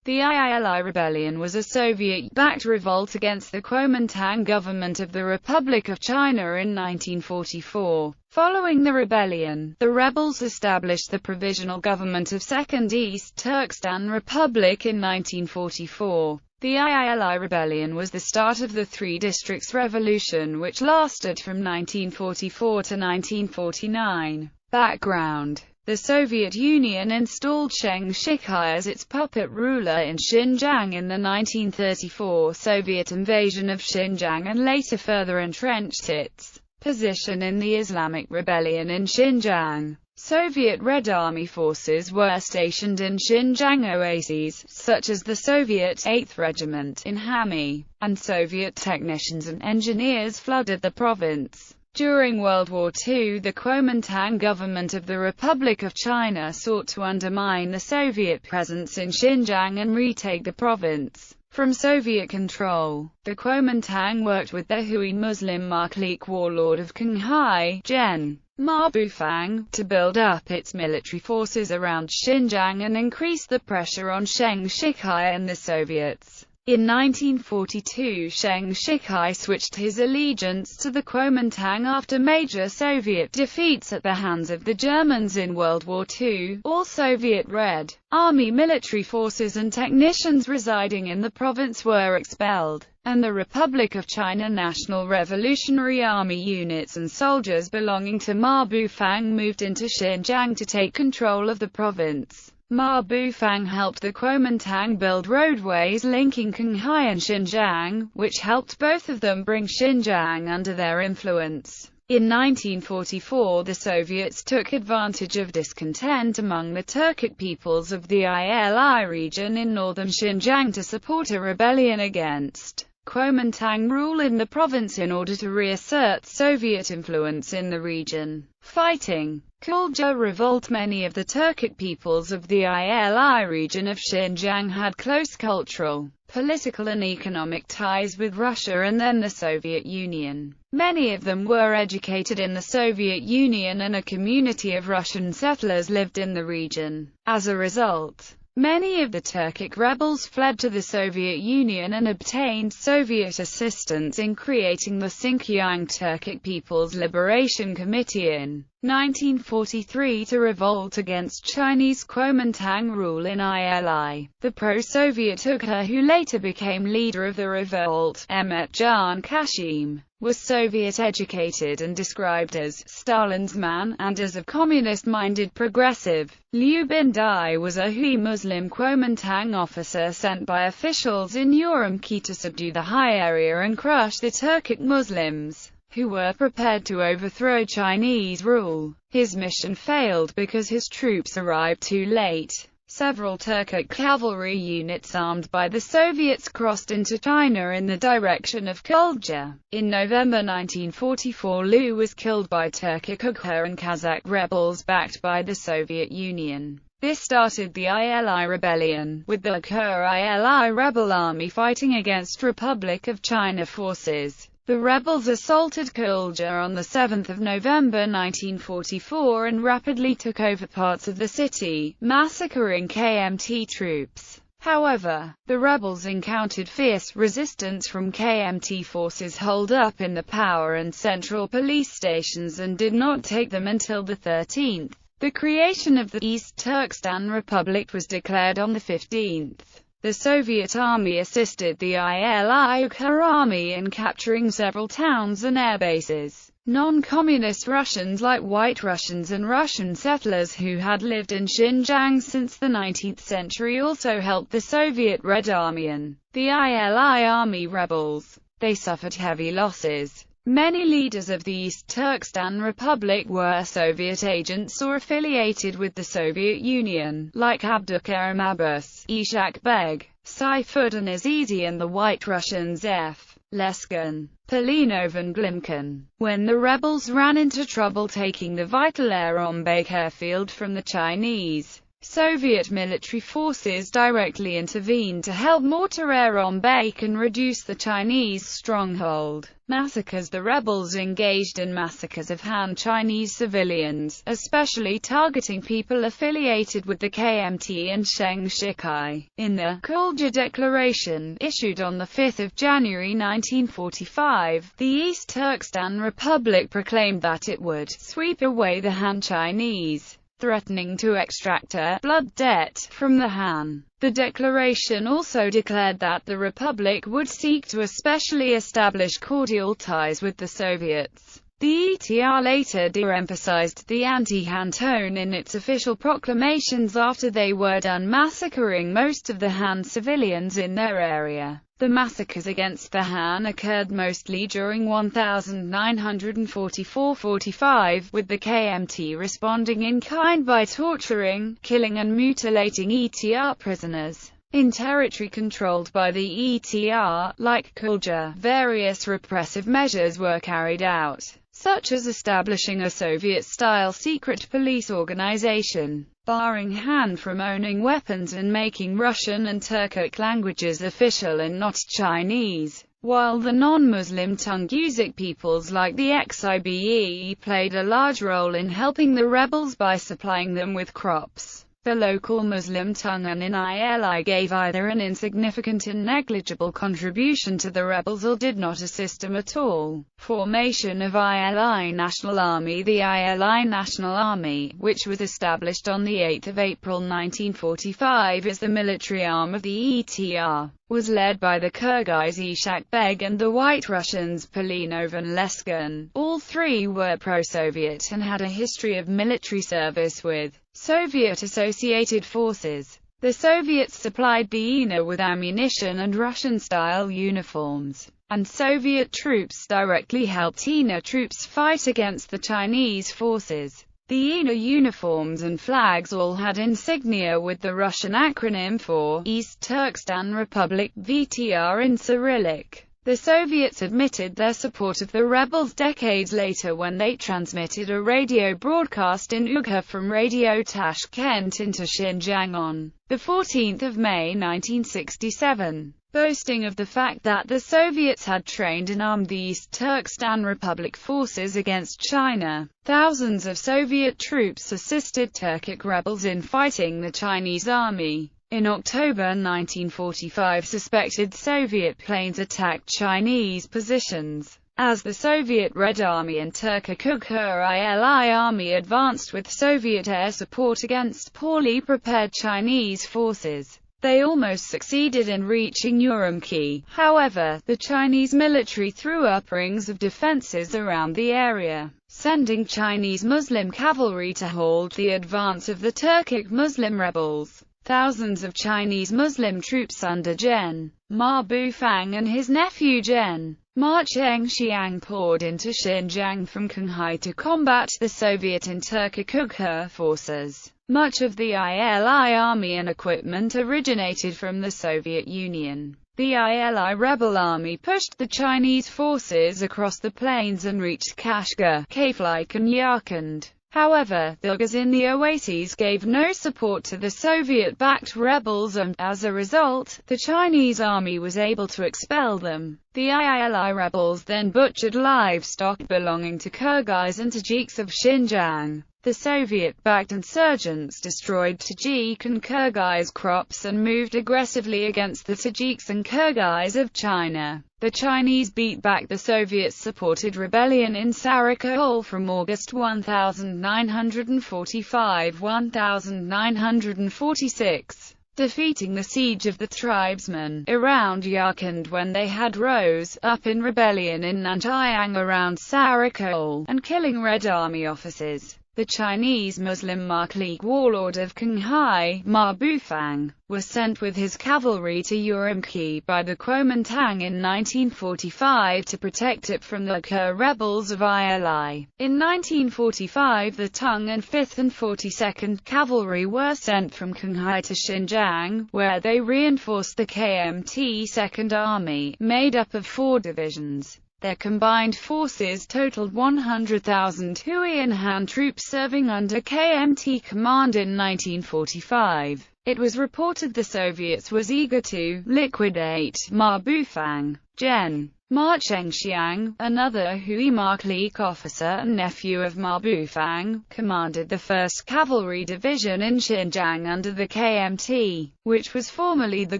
The Ili Rebellion was a Soviet-backed revolt against the Kuomintang government of the Republic of China in 1944. Following the rebellion, the rebels established the Provisional Government of Second East Turkestan Republic in 1944. The Ili Rebellion was the start of the Three Districts Revolution, which lasted from 1944 to 1949. Background: the Soviet Union installed Chiang Shikai as its puppet ruler in Xinjiang in the 1934 Soviet invasion of Xinjiang and later further entrenched its position in the Islamic Rebellion in Xinjiang. Soviet Red Army forces were stationed in Xinjiang oases, such as the Soviet 8th Regiment in Hami, and Soviet technicians and engineers flooded the province. During World War II, the Kuomintang government of the Republic of China sought to undermine the Soviet presence in Xinjiang and retake the province from Soviet control. The Kuomintang worked with the Hui Muslim Marklik warlord of Qinghai, Gen. Ma Bufang, to build up its military forces around Xinjiang and increase the pressure on Chiang Shikai and the Soviets. In 1942, Chiang Shikai switched his allegiance to the Kuomintang after major Soviet defeats at the hands of the Germans in World War II. All Soviet Red Army military forces and technicians residing in the province were expelled, and the Republic of China National Revolutionary Army units and soldiers belonging to Ma Bufang moved into Xinjiang to take control of the province. Ma Bufang helped the Kuomintang build roadways linking Qinghai and Xinjiang, which helped both of them bring Xinjiang under their influence. In 1944, the Soviets took advantage of discontent among the Turkic peoples of the Ili region in northern Xinjiang to support a rebellion against Kuomintang rule in the province in order to reassert Soviet influence in the region. Fighting Kulja revolt. Many of the Turkic peoples of the Ili region of Xinjiang had close cultural, political and economic ties with Russia and then the Soviet Union. Many of them were educated in the Soviet Union and a community of Russian settlers lived in the region. As a result, many of the Turkic rebels fled to the Soviet Union and obtained Soviet assistance in creating the Xinjiang Turkic People's Liberation Committee in 1943 to revolt against Chinese Kuomintang rule in Ili. The pro-Soviet Ukha who later became leader of the revolt, Mehmet Can Kashim, was Soviet-educated and described as Stalin's man, and as a communist-minded progressive. Liu Bindai was a Hui Muslim Kuomintang officer sent by officials in Urumqi to subdue the high area and crush the Turkic Muslims, who were prepared to overthrow Chinese rule. His mission failed because his troops arrived too late. Several Turkic cavalry units armed by the Soviets crossed into China in the direction of Kulja. In November 1944, Liu was killed by Turkic Ukha and Kazakh rebels backed by the Soviet Union. This started the Ili Rebellion, with the Ukha Ili rebel army fighting against Republic of China forces. The rebels assaulted Kulja on 7 November 1944 and rapidly took over parts of the city, massacring KMT troops. However, the rebels encountered fierce resistance from KMT forces holed up in the power and central police stations and did not take them until the 13th. The creation of the East Turkestan Republic was declared on the 15th. The Soviet army assisted the Ili Ukha army in capturing several towns and airbases. Non-communist Russians like White Russians and Russian settlers who had lived in Xinjiang since the 19th century also helped the Soviet Red Army and the Ili army rebels. They suffered heavy losses. Many leaders of the East Turkestan Republic were Soviet agents or affiliated with the Soviet Union, like Abdulkarim Abbas, Ishak Beg, Saifuddin Azizi and the White Russians F. Leskin, Polinov and Glimkin. When the rebels ran into trouble taking the vital Arombek airfield from the Chinese, Soviet military forces directly intervened to help mortar on Bacon reduce the Chinese stronghold. Massacres. The rebels engaged in massacres of Han Chinese civilians, especially targeting people affiliated with the KMT and Sheng Shikai. In the Kulja Declaration, issued on 5 January 1945, the East Turkestan Republic proclaimed that it would sweep away the Han Chinese, threatening to extract a blood debt from the Han. The declaration also declared that the Republic would seek to especially establish cordial ties with the Soviets. The ETR later de-emphasized the anti-Han tone in its official proclamations after they were done massacring most of the Han civilians in their area. The massacres against the Han occurred mostly during 1944–45, with the KMT responding in kind by torturing, killing and mutilating ETR prisoners. In territory controlled by the ETR, like Kulja, various repressive measures were carried out, such as establishing a Soviet-style secret police organization, barring Han from owning weapons and making Russian and Turkic languages official and not Chinese, while the non-Muslim Tungusic peoples like the Xibe played a large role in helping the rebels by supplying them with crops. The local Muslim Tungan in Ili gave either an insignificant and negligible contribution to the rebels or did not assist them at all. Formation of Ili National Army. The Ili National Army, which was established on 8 April 1945 as the military arm of the ETR, was led by the Kyrgyz Ishak Beg and the White Russians Polenov and Leskin. All three were pro-Soviet and had a history of military service with Soviet-associated forces. The Soviets supplied the INA with ammunition and Russian-style uniforms, and Soviet troops directly helped INA troops fight against the Chinese forces. The INA uniforms and flags all had insignia with the Russian acronym for East Turkestan Republic (VTR) in Cyrillic. The Soviets admitted their support of the rebels decades later when they transmitted a radio broadcast in Uygha from Radio Tashkent into Xinjiang on 14 May 1967, boasting of the fact that the Soviets had trained and armed the East Turkestan Republic forces against China. Thousands of Soviet troops assisted Turkic rebels in fighting the Chinese army. In October 1945, suspected Soviet planes attacked Chinese positions. As the Soviet Red Army and Turkic Ili Army advanced with Soviet air support against poorly prepared Chinese forces, they almost succeeded in reaching Urumqi. However, the Chinese military threw up rings of defenses around the area, sending Chinese Muslim cavalry to halt the advance of the Turkic Muslim rebels. Thousands of Chinese Muslim troops under Gen. Ma Bufang and his nephew Gen. Ma Chengxiang poured into Xinjiang from Qinghai to combat the Soviet and Turkic forces. Much of the Ili army and equipment originated from the Soviet Union. The Ili rebel army pushed the Chinese forces across the plains and reached Kashgar, Kaflik and Yarkand. However, the Uyghurs in the Oases gave no support to the Soviet-backed rebels and, as a result, the Chinese army was able to expel them. The Ili rebels then butchered livestock belonging to Kyrgyz and Tajiks of Xinjiang. The Soviet-backed insurgents destroyed Tajik and Kyrgyz crops and moved aggressively against the Tajiks and Kyrgyz of China. The Chinese beat back the Soviet-supported rebellion in Sarakol from August 1945–1946, defeating the siege of the tribesmen around Yarkand when they had rose up in rebellion in Nanjiang around Sarakol, and killing Red Army officers. The Chinese Muslim Maqlik warlord of Qinghai, Ma Bufang, was sent with his cavalry to Urumqi by the Kuomintang in 1945 to protect it from the Uyghur rebels of Ili. In 1945, the Tung and 5th and 42nd Cavalry were sent from Qinghai to Xinjiang, where they reinforced the KMT 2nd Army, made up of 4 divisions. Their combined forces totaled 100,000 Hui and Han troops serving under KMT command in 1945. It was reported the Soviets was eager to liquidate Ma Bufang. Gen. Ma Chengxiang, another Hui Mark-Leek officer and nephew of Ma Bufang, commanded the 1st Cavalry Division in Xinjiang under the KMT, which was formerly the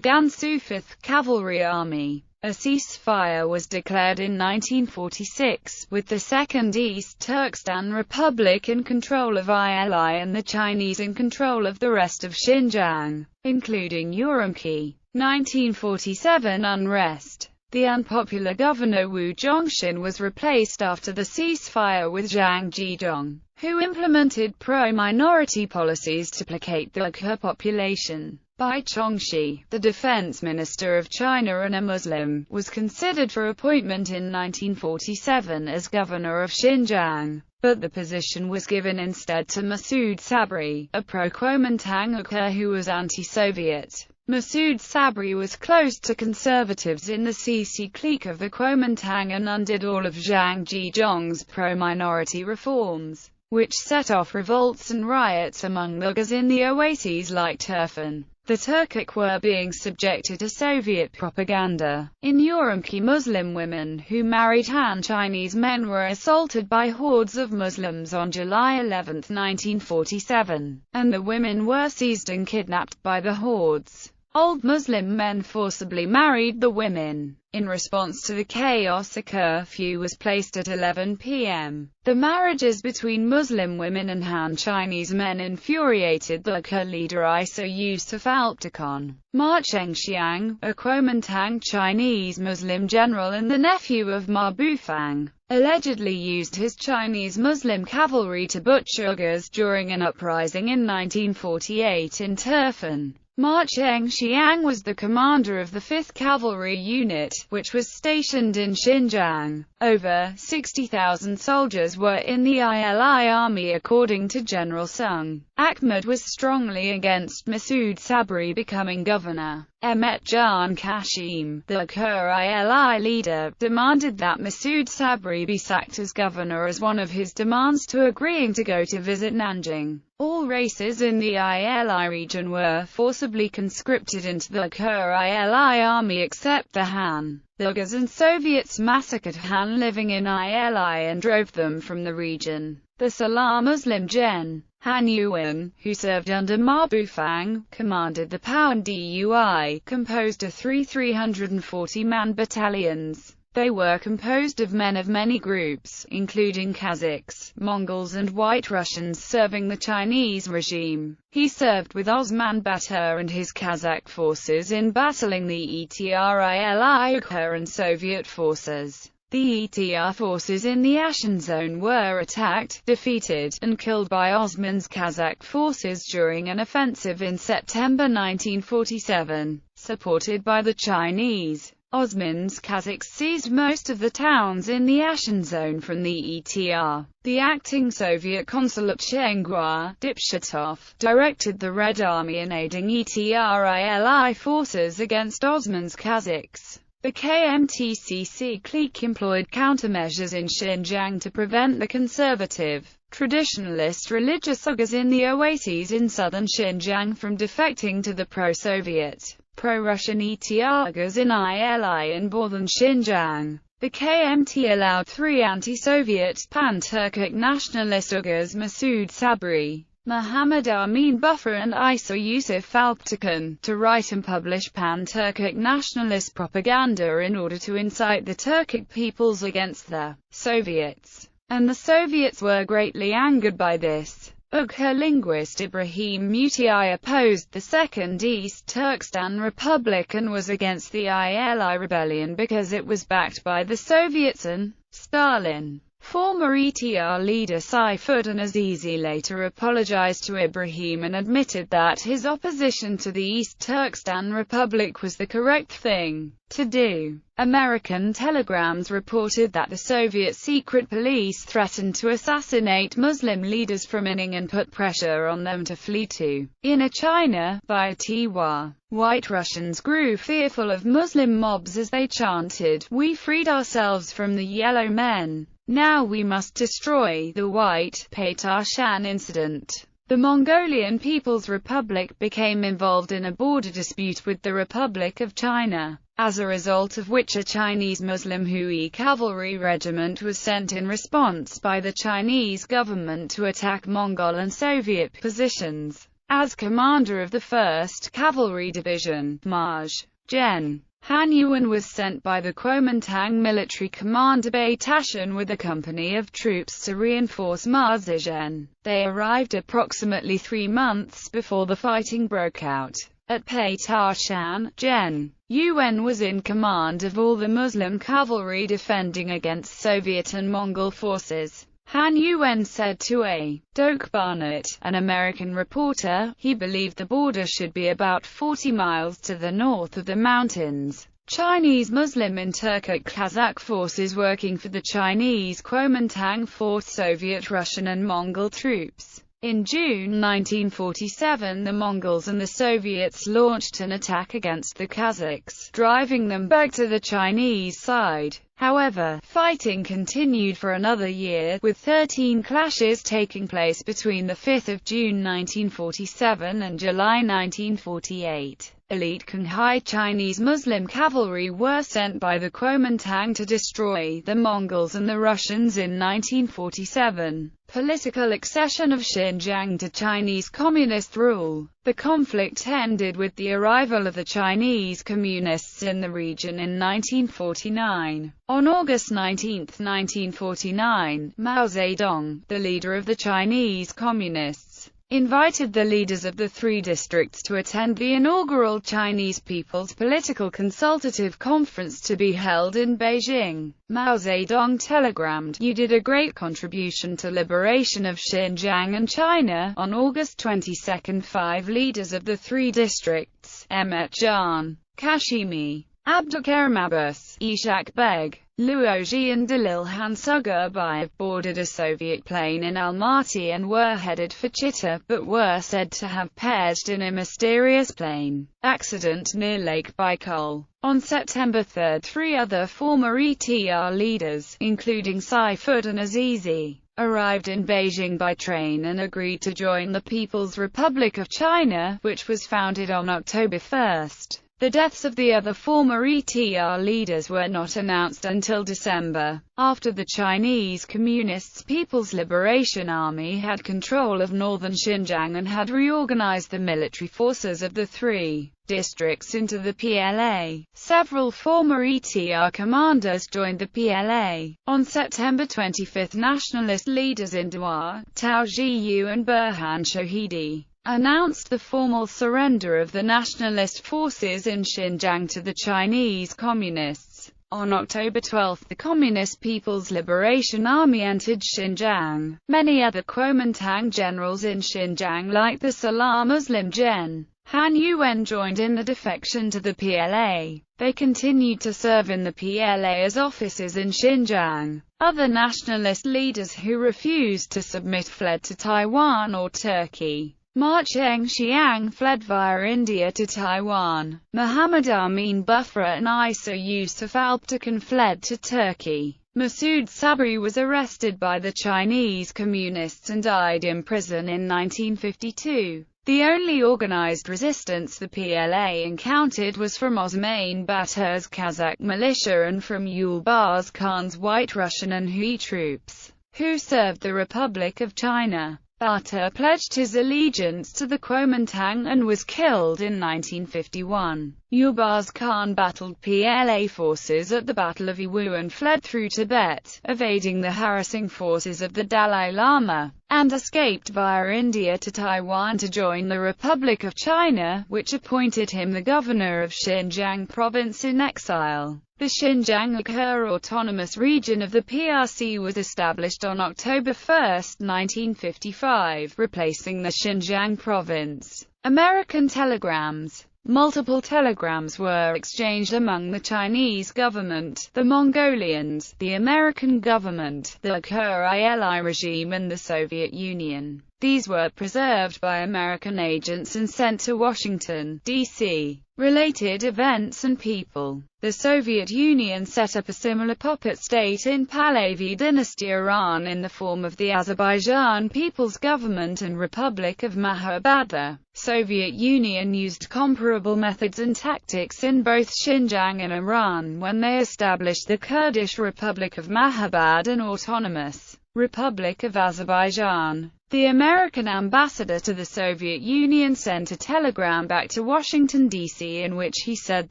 Gansu 5th Cavalry Army. A ceasefire was declared in 1946, with the Second East Turkestan Republic in control of Ili and the Chinese in control of the rest of Xinjiang, including Urumqi. 1947 Unrest. The unpopular governor Wu Zhongxin was replaced after the ceasefire with Zhang Zhidong, who implemented pro-minority policies to placate the Uyghur population. Bai Chongxi, the defense minister of China and a Muslim, was considered for appointment in 1947 as governor of Xinjiang, but the position was given instead to Masood Sabri, a pro-Kuomintang Uyghur who was anti-Soviet. Masood Sabri was close to conservatives in the CC clique of the Kuomintang and undid all of Zhang Zhidong's pro-minority reforms, which set off revolts and riots among Uyghurs in the oases like Turfan. The Turkic were being subjected to Soviet propaganda. In Urumqi, Muslim women who married Han Chinese men were assaulted by hordes of Muslims on July 11, 1947, and the women were seized and kidnapped by the hordes. Old Muslim men forcibly married the women. In response to the chaos, a curfew was placed at 11 p.m. The marriages between Muslim women and Han Chinese men infuriated the Uyghur leader Isa Yusuf Alptakon. Ma Chengxiang, a Kuomintang Chinese Muslim general and the nephew of Ma Bufang, allegedly used his Chinese Muslim cavalry to butcher Uyghurs during an uprising in 1948 in Turfan. Ma Chengxiang was the commander of the 5th Cavalry Unit, which was stationed in Xinjiang. Over 60,000 soldiers were in the Ili army according to General Sung. Ahmad was strongly against Masood Sabri becoming governor. Emet Jan Kashim, the Uyghur Ili leader, demanded that Masood Sabri be sacked as governor as one of his demands to agreeing to go to visit Nanjing. All races in the Ili region were forcibly conscripted into the Uyghur Ili army except the Han. The Uyghurs and Soviets massacred Han living in Ili and drove them from the region. The Salar Muslim Gen. Han Yuan, who served under Ma Bufang, commanded the Powan Dui, composed of 340-man battalions. They were composed of men of many groups, including Kazakhs, Mongols and White Russians serving the Chinese regime. He served with Osman Bata and his Kazakh forces in battling the Etri Uyghur and Soviet forces. The ETR forces in the Ashan zone were attacked, defeated, and killed by Osman's Kazakh forces during an offensive in September 1947, supported by the Chinese. Osman's Kazakhs seized most of the towns in the Ashan zone from the ETR. The acting Soviet consul at Chenghua, Dipshatov, directed the Red Army in aiding Etri forces against Osman's Kazakhs. The KMT-CC clique employed countermeasures in Xinjiang to prevent the conservative, traditionalist religious Uyghurs in the oases in southern Xinjiang from defecting to the pro-Soviet, pro-Russian ETR Uyghurs in Ili and northern Xinjiang. The KMT allowed 3 anti-Soviet, pan-Turkic nationalist Uyghurs Masood Sabri, Muhammad Amin Buffer and Isa Yusuf Alptakon to write and publish pan-Turkic nationalist propaganda in order to incite the Turkic peoples against the Soviets. And the Soviets were greatly angered by this. Uyghur linguist Ibrahim Muti opposed the Second East Turkestan Republic and was against the Ili Rebellion because it was backed by the Soviets and Stalin. Former ETR leader Saifuddin Azizi later apologized to Ibrahim and admitted that his opposition to the East Turkestan Republic was the correct thing to do. American telegrams reported that the Soviet secret police threatened to assassinate Muslim leaders from Inning and put pressure on them to flee to Inner China via Tiwa. White Russians grew fearful of Muslim mobs as they chanted, "We freed ourselves from the yellow men. Now we must destroy the white." Paytarshan incident. The Mongolian People's Republic became involved in a border dispute with the Republic of China, as a result of which a Chinese Muslim Hui cavalry regiment was sent in response by the Chinese government to attack Mongol and Soviet positions. As commander of the 1st Cavalry Division, Maj. Gen. Han Yuan was sent by the Kuomintang military commander Baytashan with a company of troops to reinforce Marzizhen. They arrived approximately 3 months before the fighting broke out. At Paytarshan, Gen. Yuan was in command of all the Muslim cavalry defending against Soviet and Mongol forces. Han Yuan said to A. Doak Barnett, an American reporter, he believed the border should be about 40 miles to the north of the mountains. Chinese Muslim and Turkic-Kazakh forces working for the Chinese Kuomintang fought Soviet, Russian and Mongol troops. In June 1947, the Mongols and the Soviets launched an attack against the Kazakhs, driving them back to the Chinese side. However, fighting continued for another year, with 13 clashes taking place between the 5th of June 1947 and July 1948. Elite Qinghai Chinese Muslim cavalry were sent by the Kuomintang to destroy the Mongols and the Russians in 1947. Political accession of Xinjiang to Chinese Communist rule. The conflict ended with the arrival of the Chinese Communists in the region in 1949. On August 19, 1949, Mao Zedong, the leader of the Chinese Communists, invited the leaders of the 3 districts to attend the inaugural Chinese People's Political Consultative Conference to be held in Beijing. Mao Zedong telegrammed, "You did a great contribution to liberation of Xinjiang and China." On August 22, 5 leaders of the 3 districts, Mehmet Jan, Kashimi, Abdulkarim Abbas, Ishak Beg, Luoji and Dalilhan Sugarbayev, boarded a Soviet plane in Almaty and were headed for Chita, but were said to have perished in a mysterious plane accident near Lake Baikal. On September 3, 3 other former ETR leaders, including Saifuddin Azizi, arrived in Beijing by train and agreed to join the People's Republic of China, which was founded on October 1. The deaths of the other former ETR leaders were not announced until December, after the Chinese Communists' People's Liberation Army had control of northern Xinjiang and had reorganized the military forces of the 3 districts into the PLA. Several former ETR commanders joined the PLA. On September 25, nationalist leaders in Dua, Tao Jiyu and Burhan Shahidi announced the formal surrender of the nationalist forces in Xinjiang to the Chinese Communists. On October 12, the Communist People's Liberation Army entered Xinjiang. Many other Kuomintang generals in Xinjiang, like the Salar Muslim Gen. Han Yuan, joined in the defection to the PLA. They continued to serve in the PLA as officers in Xinjiang. Other nationalist leaders who refused to submit fled to Taiwan or Turkey. Ma Cheng-xiang fled via India to Taiwan. Muhammad Amin Bufra and Isa Yusuf Alptakan fled to Turkey. Masood Sabri was arrested by the Chinese Communists and died in prison in 1952. The only organized resistance the PLA encountered was from Osman Batur's Kazakh militia and from Yulbars Khan's White Russian and Hui troops, who served the Republic of China. Batur pledged his allegiance to the Kuomintang and was killed in 1951. Yurbaz Khan battled PLA forces at the Battle of Iwu and fled through Tibet, evading the harassing forces of the Dalai Lama, and escaped via India to Taiwan to join the Republic of China, which appointed him the governor of Xinjiang province in exile. The Xinjiang Uyghur Autonomous Region of the PRC was established on October 1, 1955, replacing the Xinjiang province. American telegrams. Multiple telegrams were exchanged among the Chinese government, the Mongolians, the American government, the Uyghur Ili regime and the Soviet Union. These were preserved by American agents and sent to Washington, D.C. Related events and people. The Soviet Union set up a similar puppet state in Pahlavi dynasty Iran in the form of the Azerbaijan People's Government and Republic of Mahabad. Soviet Union used comparable methods and tactics in both Xinjiang and Iran when they established the Kurdish Republic of Mahabad and Autonomous Republic of Azerbaijan. The American ambassador to the Soviet Union sent a telegram back to Washington, D.C. in which he said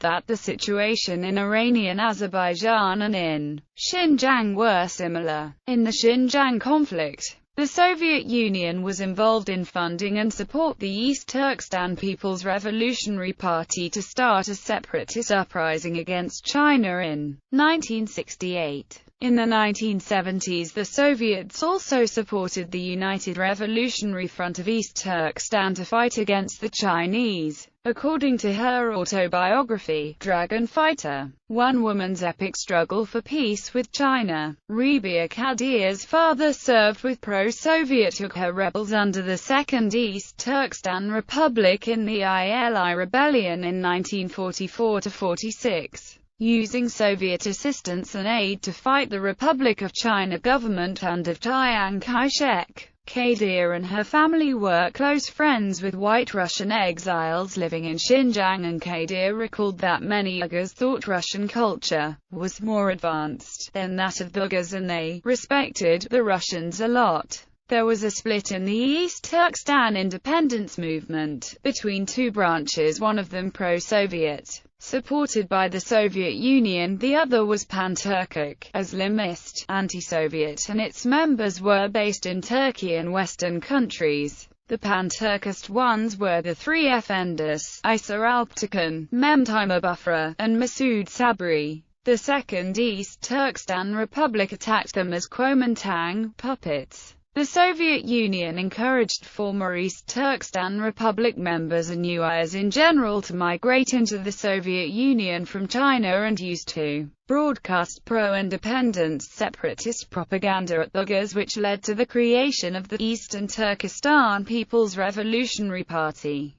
that the situation in Iranian Azerbaijan and in Xinjiang were similar. In the Xinjiang conflict, the Soviet Union was involved in funding and support the East Turkestan People's Revolutionary Party to start a separatist uprising against China in 1968. In the 1970s, the Soviets also supported the United Revolutionary Front of East Turkestan to fight against the Chinese. According to her autobiography, Dragon Fighter, one woman's epic struggle for peace with China, Rebia Kadir's father served with pro-Soviet Uyghur rebels under the Second East Turkestan Republic in the Ili Rebellion in 1944–46. Using Soviet assistance and aid to fight the Republic of China government under Chiang Kai-shek. Kadir and her family were close friends with White Russian exiles living in Xinjiang, and Kadir recalled that many Uyghurs thought Russian culture was more advanced than that of the Uyghurs and they respected the Russians a lot. There was a split in the East Turkestan independence movement between two branches, one of them pro-Soviet, supported by the Soviet Union, the other was pan-Turkic, Islamist, anti-Soviet, and its members were based in Turkey and Western countries. The pan-Turkist ones were the three Efendis, Isa Alptekin, Memtima Bufra, and Masoud Sabri. The Second East Turkestan Republic attacked them as Kuomintang puppets. The Soviet Union encouraged former East Turkestan Republic members and Uyghurs in general to migrate into the Soviet Union from China and used to broadcast pro-independence separatist propaganda at the Uyghurs, which led to the creation of the Eastern Turkestan People's Revolutionary Party.